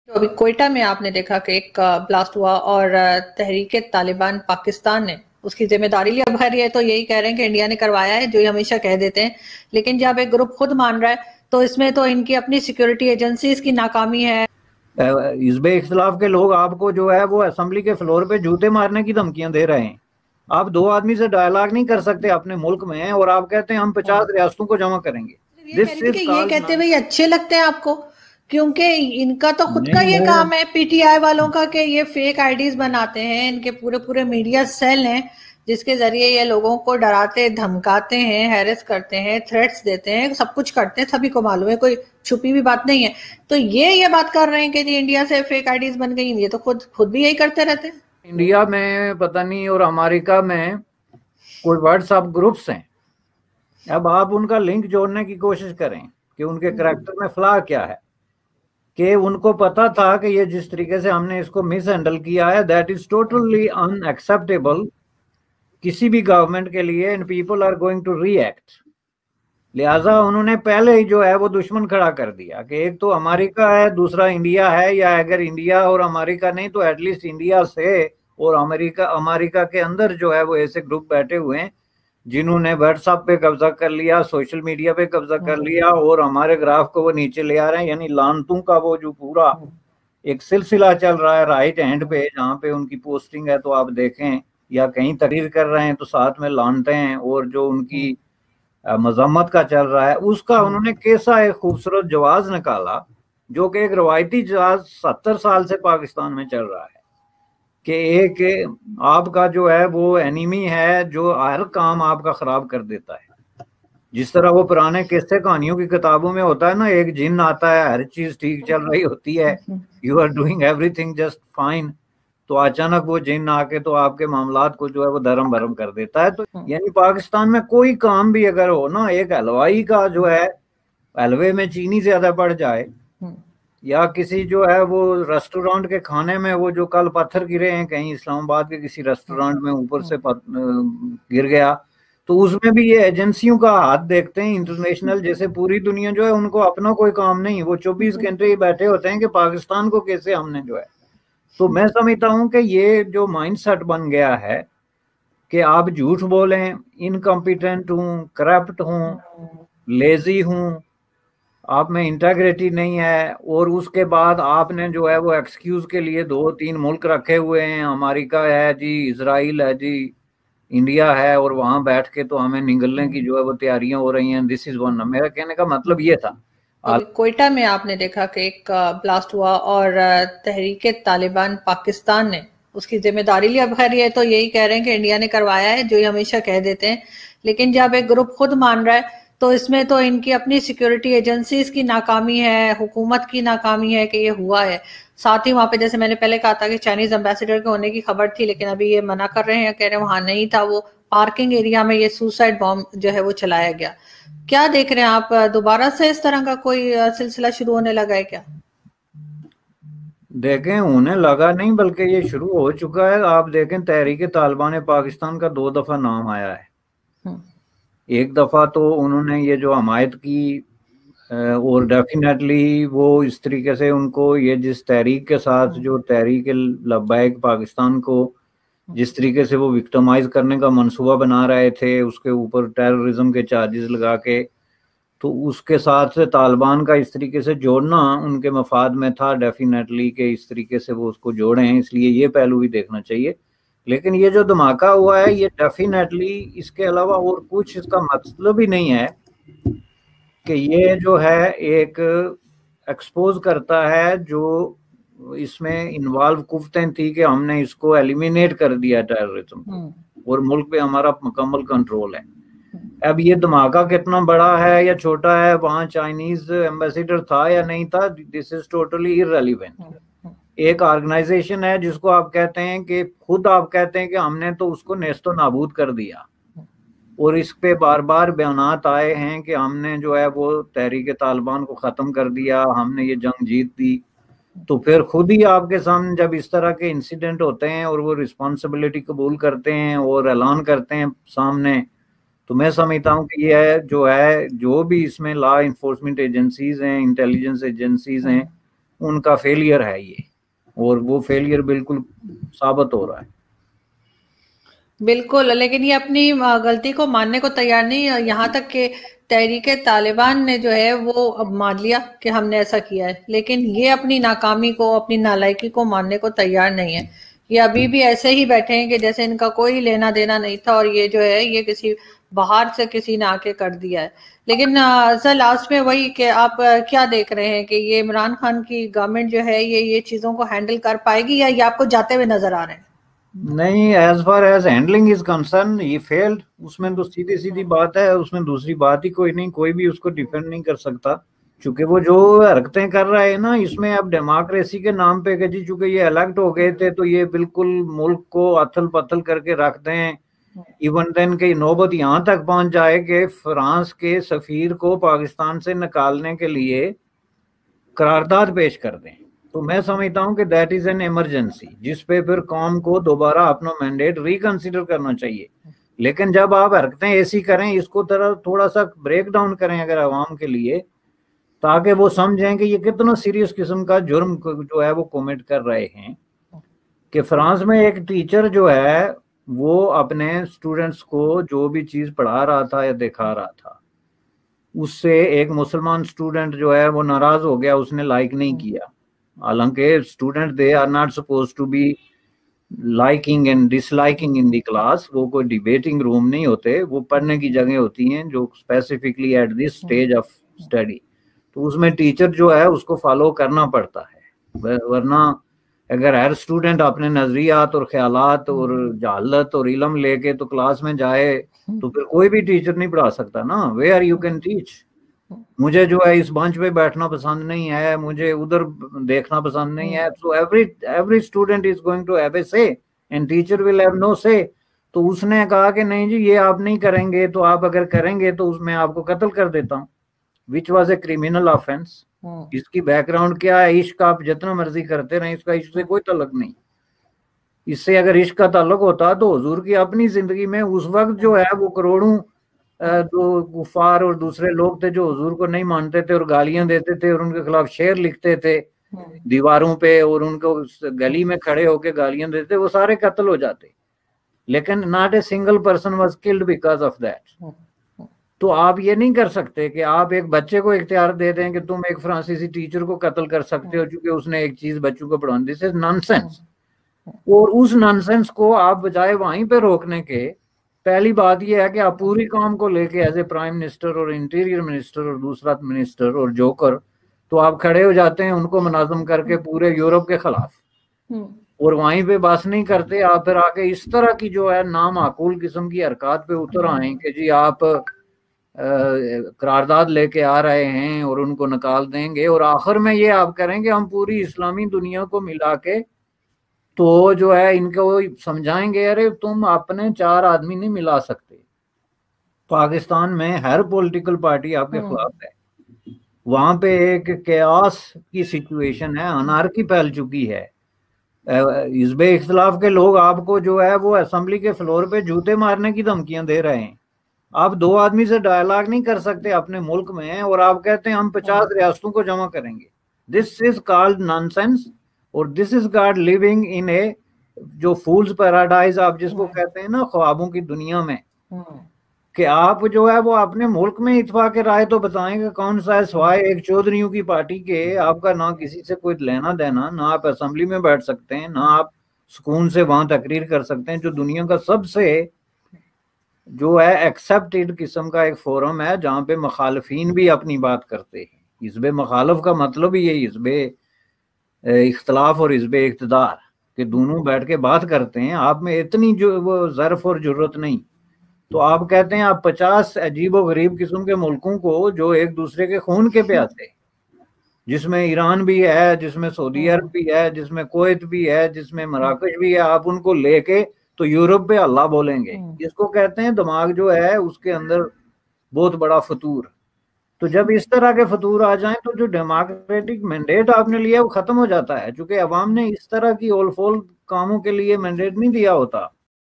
तो अभी कोयटा में आपने देखा कि एक ब्लास्ट हुआ और तहरीक तालिबान पाकिस्तान ने उसकी जिम्मेदारी ली। अब खैर ये तो यही कह रहे हैं कि इंडिया ने करवाया है, जो ये हमेशा कह देते हैं, लेकिन जब एक ग्रुप खुद मान रहा है तो इसमें तो इनकी अपनी सिक्योरिटी एजेंसीज की नाकामी है। हिज़्ब इख्तिलाफ के लोग आपको जो है वो असेंबली के फ्लोर पे जूते मारने की धमकियां दे रहे हैं। आप दो आदमी से डायलॉग नहीं कर सकते अपने मुल्क में, और आप कहते हैं हम 50 रियासतों को जमा करेंगे। ये कह रही थी कि ये कहते हुए अच्छे लगते हैं आपको, क्योंकि इनका तो खुद का ये काम है पीटीआई वालों का कि ये फेक आईडीज बनाते हैं। इनके पूरे पूरे मीडिया सेल हैं जिसके जरिए ये लोगों को डराते धमकाते हैं, हैरेस करते हैं, थ्रेट्स देते हैं, सब कुछ करते हैं, सभी को मालूम है, कोई छुपी भी बात नहीं है। तो ये बात कर रहे हैं कि जी इंडिया से फेक आईडीज बन गई, ये तो खुद भी यही करते रहते हैं। इंडिया में पता नहीं और अमेरिका में कोई व्हाट्सएप ग्रुप्स हैं। अब आप उनका लिंक जोड़ने की कोशिश करें कि उनके करैक्टर में फ्लॉ क्या है, कि उनको पता था कि ये जिस तरीके से हमने इसको मिस हैंडल किया है, दैट इज टोटली अनएक्सेप्टेबल किसी भी गवर्नमेंट के लिए, and people are going to react. लिहाजा उन्होंने पहले ही जो है वो दुश्मन खड़ा कर दिया कि एक तो अमेरिका है, दूसरा इंडिया है, या अगर इंडिया और अमेरिका नहीं तो एटलीस्ट इंडिया से और अमेरिका के अंदर जो है वो ऐसे ग्रुप बैठे हुए हैं जिन्होंने व्हाट्सएप पे कब्जा कर लिया, सोशल मीडिया पे कब्जा कर लिया, और हमारे ग्राफ को वो नीचे ले आ रहे हैं। यानी लानतों का वो जो पूरा एक सिलसिला चल रहा है राइट हैंड पे, जहाँ पे उनकी पोस्टिंग है तो आप देखें, या कहीं तकरीर कर रहे हैं तो साथ में लानते हैं, और जो उनकी मजम्मत का चल रहा है उसका उन्होंने कैसा एक खूबसूरत जवाब निकाला, जो कि एक रवायती जवाब 70 साल से पाकिस्तान में चल रहा है कि एक आपका जो है वो एनिमी है जो हर काम आपका खराब कर देता है। जिस तरह वो पुराने किस्से कहानियों की किताबों में होता है ना, एक जिन आता है, हर चीज ठीक चल रही होती है, you are doing everything just fine, तो अचानक वो जिन आके तो आपके मामलात को जो है वो धर्म भरम कर देता है। तो यानी पाकिस्तान में कोई काम भी अगर हो ना, एक हलवाई का जो है हलवे में चीनी ज्यादा पड़ जाए, या किसी जो है वो रेस्टोरेंट के खाने में वो जो कल पत्थर गिरे हैं कहीं इस्लामाबाद के किसी रेस्टोरेंट में ऊपर से गिर गया, तो उसमें भी ये एजेंसियों का हाथ देखते हैं इंटरनेशनल। जैसे पूरी दुनिया जो है उनको अपना कोई काम नहीं, वो 24 घंटे बैठे होते हैं कि पाकिस्तान को कैसे हमने जो है। तो मैं समझता हूँ कि ये जो माइंडसेट बन गया है कि आप झूठ बोलें, इनकम्पिटेंट हूँ, करप्ट हूँ, लेजी हूँ, आप में इंटेग्रिटी नहीं है, और उसके बाद आपने जो है वो एक्सक्यूज के लिए 2-3 मुल्क रखे हुए हैं, अमेरिका है जी, इजराइल है जी, इंडिया है, और वहां बैठ के तो हमें निगलने की जो है वो तैयारियां हो रही हैं। This is one. मेरा कहने का मतलब ये था। तो कोयटा में आपने देखा कि एक ब्लास्ट हुआ और तहरीक तालिबान पाकिस्तान ने उसकी जिम्मेदारी ली। अब खैर ये तो यही कह रहे हैं कि इंडिया ने करवाया है, जो ये हमेशा कह देते हैं, लेकिन जब एक ग्रुप खुद मान रहा है तो इसमें तो इनकी अपनी सिक्योरिटी एजेंसीज की नाकामी है, हुकूमत की नाकामी है कि ये हुआ है। साथ ही वहां पे जैसे मैंने पहले कहा था कि चाइनीज एम्बेसडर के होने की खबर थी, लेकिन अभी ये मना कर रहे हैं, कह रहे हैं वहां नहीं था, वो पार्किंग एरिया में ये सुसाइड बॉम्ब जो है वो चलाया गया। क्या देख रहे हैं आप, दोबारा से इस तरह का कोई सिलसिला शुरू होने लगा है क्या? देखें, होने लगा नहीं बल्कि ये शुरू हो चुका है। आप देखें, तहरीक तालिबान पाकिस्तान का 2 दफा नाम आया है। एक दफा तो उन्होंने ये जो हमायत की, और डेफिनेटली वो इस तरीके से उनको ये जिस तहरीक के साथ जो तहरीक लब्बैक पाकिस्तान को जिस तरीके से वो विक्टिमाइज करने का मंसूबा बना रहे थे, उसके ऊपर टेररिज्म के चार्जेस लगा के, तो उसके साथ से तालिबान का इस तरीके से जोड़ना उनके मफाद में था डेफिनेटली, कि इस तरीके से वो उसको जोड़े हैं, इसलिए ये पहलू भी देखना चाहिए। लेकिन ये जो धमाका हुआ है ये डेफिनेटली इसके अलावा और कुछ इसका मतलब ही नहीं है कि ये जो है एक एक्सपोज करता है जो इसमें इन्वॉल्व कुफ्तें थी कि हमने इसको एलिमिनेट कर दिया टेररिज्म को, और मुल्क पे हमारा मुकम्मल कंट्रोल है। अब ये धमाका कितना बड़ा है या छोटा है, वहां चाइनीज एम्बेसडर था या नहीं था, दिस इज टोटली इररेलेवेंट। एक ऑर्गेनाइजेशन है जिसको आप कहते हैं कि खुद आप कहते हैं कि हमने तो उसको नेस्तो नाबूद कर दिया, और इस पे बार बार बयानात आए हैं कि हमने जो है वो तहरीक तालिबान को ख़त्म कर दिया, हमने ये जंग जीत दी। तो फिर खुद ही आपके सामने जब इस तरह के इंसिडेंट होते हैं और वो रिस्पॉन्सिबिलिटी कबूल करते हैं और ऐलान करते हैं सामने, तो मैं समझता हूँ कि ये जो भी इसमें लॉ इन्फोर्समेंट एजेंसीज हैं, इंटेलिजेंस एजेंसीज हैं, ان کا فیلئر ہے یہ، اور وہ فیلئر بالکل ثابت ہو رہا ہے۔ بالکل، لیکن یہ اپنی غلطی کو ماننے کو تیار نہیں، یہاں تک کہ تحریک طالبان نے جو ہے وہ اب مان لیا کہ ہم نے ایسا کیا ہے، لیکن یہ اپنی ناکامی کو، اپنی نالائکی کو ماننے کو تیار نہیں ہے۔ یہ ابھی بھی ایسے ہی بیٹھے ہیں کہ جیسے ان کا کوئی لینا دینا نہیں تھا، اور یہ جو ہے یہ کسی باہر سے کسی نے آ کے کر دیا ہے۔ لیکن سر لاسٹ میں وہی کہ آپ کیا دیکھ رہے ہیں کہ یہ عمران خان کی گورنمنٹ جو ہے یہ چیزوں کو ہینڈل کر پائے گی، یا یہ آپ کو جاتے ہوئے نظر آ رہے ہیں؟ نہیں، as far as handling is concern یہ فیلڈ، اس میں تو سیدھی بات ہے، اس میں دوسری بات ہی کوئی نہیں، کوئی بھی اس کو ڈیفینڈ نہیں کر سکتا، چونکہ وہ جو حرکتیں کر رہا ہے نا اس میں اب ڈیموکریسی کے نام پہ کہ جی چونکہ یہ الیکٹ ہو گئے تھے تو یہ بالکل ملک کو اتھل پتھل کر کے رکھ دیں، ایون دین کہ نوبت یہاں تک پہنچ جائے کہ فرانس کے سفیر کو پاکستان سے نکالنے کے لیے قرارداد پیش کر دیں، تو میں سمجھتا ہوں کہ دیٹ از این ایمرجنسی، جس پہ پھر قوم کو دوبارہ اپنا مینڈیٹ ریکنسیڈر کرنا چاہیے۔ لیکن جب آپ حرکتیں ایسی کریں، اس کو تھوڑا سا بریک ڈاؤن کریں اگر عوام کے لیے، تاکہ وہ سمجھیں کہ یہ کتنا سیریس قسم کا جرم جو ہے وہ کومٹ کر رہے ہیں، کہ فرانس میں ایک ٹیچر جو ہے وہ اپنے اسٹوڈنٹس کو جو بھی چیز پڑھا رہا تھا یا دکھا رہا تھا، اس سے ایک مسلمان اسٹوڈنٹ جو ہے وہ ناراض ہو گیا، اس نے لائک نہیں کیا، حالانکہ student they are not suppose to be liking and disliking in the class, وہ کوئی ڈیبیٹنگ روم نہیں ہوتے، وہ پڑھنے کی جگہ ہوتی ہیں جو specifically at this stage of study, تو اس میں ٹیچر جو ہے اس کو فالو کرنا پڑتا ہے، ورنہ اگر ہر اسٹوڈنٹ اپنے نظریات اور خیالات اور جہالت اور علم لے کے تو کلاس میں جائے تو پھر کوئی بھی ٹیچر نہیں پڑھا سکتا نا، ویئر یو کین ٹیچ۔ مجھے جو ہے اس بنچ پہ بیٹھنا پسند نہیں ہے، مجھے ادھر دیکھنا پسند نہیں ہے، so every student is going to have a say and teacher will have no say۔ تو اس نے کہا کہ نہیں جی یہ آپ نہیں کریں گے، تو آپ اگر کریں گے تو اس میں آپ کو قتل کر دیتا ہوں، which was a criminal offense۔ اس کی بیک گراؤنڈ کیا ہے؟ عشق آپ جتنا مرضی کرتے رہیں، اس کا عشق سے کوئی تعلق نہیں، اس سے اگر عشق کا تعلق ہوتا تو حضور کی اپنی زندگی میں اس وقت جو ہے وہ کروڑوں جو کفار اور دوسرے لوگ تھے جو حضور کو نہیں مانتے تھے اور گالیاں دیتے تھے اور ان کے خلاف شعر لکھتے تھے دیواروں پہ اور ان کو گلی میں کھڑے ہو کے گالیاں دیتے، وہ سارے قتل ہو جاتے، لیکن not a single person was killed because of that. تو آپ یہ نہیں کر سکتے کہ آپ ایک بچے کو اختیار دے دیں کہ تم ایک فرانسیسی ٹیچر کو قتل کر سکتے ہو چونکہ اس نے ایک چیز بچوں کو پڑھانی، دس از نانسنس۔ اور اس نانسنس کو آپ بجائے وہیں پہ روکنے کے، پہلی بات یہ ہے کہ آپ پوری قوم کو لے کے ایز اے پرائم منسٹر اور انٹیریئر منسٹر اور دوسرا منسٹر اور جوکر، تو آپ کھڑے ہو جاتے ہیں ان کو منظم کر کے پورے یورپ کے خلاف، اور وہیں پہ بس نہیں کرتے، آپ پھر آگے اس طرح کی جو ہے نامعقول قسم کی حرکات پہ اتر آئیں کہ جی آپ قرارداد لے کے آ رہے ہیں اور ان کو نکال دیں گے، اور آخر میں یہ آپ کریں کہ ہم پوری اسلامی دنیا کو ملا کے تو جو ہے ان کو سمجھائیں گے ارے تم اپنے 4 آدمی نہیں ملا سکتے، پاکستان میں ہر پولیٹیکل پارٹی آپ کے خلاف ہے، وہاں پہ ایک کیاس کی سچویشن ہے، انارکی پھیل چکی ہے، حزب اختلاف کے لوگ آپ کو جو ہے وہ اسمبلی کے فلور پہ جوتے مارنے کی دھمکیاں دے رہے ہیں، آپ 2 آدمی سے ڈائلاگ نہیں کر سکتے اپنے ملک میں، اور آپ کہتے ہیں ہم 50 ریاستوں کو جمع کریں گے۔ دس از کالڈ نانسنس، اور دس از کالڈ لیونگ ان اے جو فولز پیراڈائز آپ جس کو کہتے ہیں نا، خوابوں کی دنیا میں، کہ آپ جو ہے وہ اپنے ملک میں اتفاق رائے تو بتائیں کہ کون سا ہے، سوائے ایک چودھریوں کی پارٹی کے آپ کا نہ کسی سے کوئی لینا دینا، نہ آپ اسمبلی میں بیٹھ سکتے ہیں، نہ آپ سکون سے وہاں تقریر کر سکتے ہیں، جو دنیا کا سب سے جو ہے ایکسپٹڈ قسم کا ایک فورم ہے جہاں پہ مخالفین بھی اپنی بات کرتے ہیں۔ حزب مخالف کا مطلب ہی یہ حزب اختلاف اور حزب اقتدار کہ دونوں بیٹھ کے بات کرتے ہیں، آپ میں اتنی جو وہ ظرف اور جرت نہیں، تو آپ کہتے ہیں آپ 50 عجیب و غریب قسم کے ملکوں کو جو ایک دوسرے کے خون کے پیاسے، جس میں ایران بھی ہے، جس میں سعودی عرب بھی ہے، جس میں کویت بھی ہے، جس میں مراکش بھی ہے، آپ ان کو لے کے تو یورپ پہ اللہ بولیں گے، جس کو کہتے ہیں دماغ جو ہے اس کے اندر بہت بڑا فطور۔ تو جب اس طرح کے فطور آ جائیں تو جو ڈیموکریٹک مینڈیٹ آپ نے لیا وہ ختم ہو جاتا ہے، چونکہ عوام نے اس طرح کی اول فول کاموں کے لیے مینڈیٹ نہیں دیا ہوتا۔